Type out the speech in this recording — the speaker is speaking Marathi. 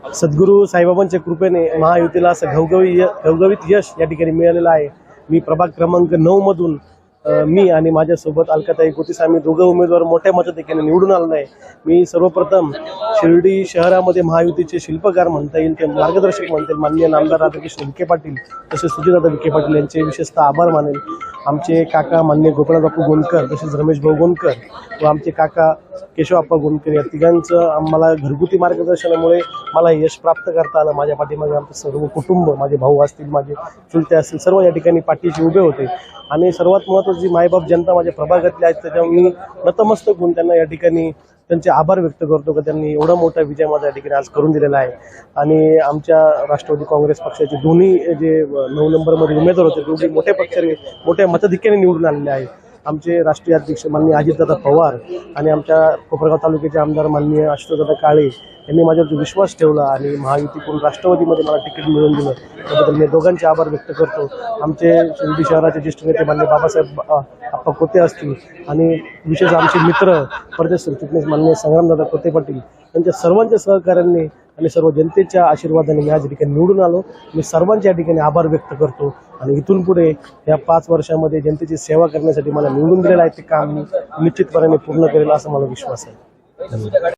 सद्गुरू साईबाबांच्या कृपेने महायुतीला असं घवघवीत यश या ठिकाणी मिळालेलं आहे। मी प्रभाग क्रमांक 9 मधून मी आणि माझ्यासोबत अलकाताई गोतीस आम्ही दोघं उमेदवार मोठ्या मताधिक्याने निवडून आलो आहे। मी सर्वप्रथम शिर्डी शहरामध्ये महायुतीचे शिल्पकार म्हणता येईल ते मार्गदर्शक म्हणता येईल माननीय नामदार राधाकृष्ण विखे पाटील तसेच सुजितदादा विखे पाटील यांचे विशेषतः आभार मानेल। आमचे काका माननीय गोपीनाथ बापू गोंडकर तसेच रमेश भाऊ गोंडकर व आमचे काका केशव आप्पा गोंडकर या तिघांचं आम्हाला घरगुती मार्गदर्शनामुळे मला यश प्राप्त करता आलं। माझ्या पाठीमागे आमचं सर्व कुटुंब, माझे भाऊ असतील, माझे चुलते असतील, सर्व या ठिकाणी पाठीशी उभे होते आणि सर्वात महत्त्वाची मायबाप जनता माझ्या प्रभागातली आहेत त्याच्यामुळे मी नतमस्तक होऊन त्यांना या ठिकाणी त्यांचे आभार व्यक्त करतो की त्यांनी एवढा मोठा विजय माझ्या या ठिकाणी आज करून दिलेला आहे। आणि आमच्या राष्ट्रवादी काँग्रेस पक्षाचे दोन्ही जे 9 नंबरमध्ये उमेदवार होते दोन्ही मोठ्या पक्षाने मोठ्या मताधिक्याने निवडून आलेले आहे। आमचे राष्ट्रीय अध्यक्ष माननीय अजितदादा पवार आणि आमच्या कोपरगाव तालुक्याचे आमदार माननीय आशुतोषदादा काळे यांनी माझ्यावर विश्वास ठेवला आणि महायुतीकडून राष्ट्रवादीमध्ये मला तिकीट मिळवून दिलं त्याबद्दल मी दोघांचे आभार व्यक्त करतो। आमचे शिर्डी शहराचे ज्येष्ठ नेते माननीय बाबासाहेब आप्पा कोते असतील आणि विशेष आमचे मित्र प्रदेश सरचिटणीस माननीय संग्रामदादा कोते पाटील यांच्या सर्वांच्या सहकार्याने आणि सर्व जनतेच्या आशीर्वादाने मी आज या ठिकाणी निवडून आलो। मी सर्वांच्या या ठिकाणी आभार व्यक्त करतो आणि इथून पुढे या 5 वर्षामध्ये जनतेची सेवा करण्यासाठी मला निवडून दिलेलं आहे ते काम मी निश्चितपणे पूर्ण करेल असा मला विश्वास आहे।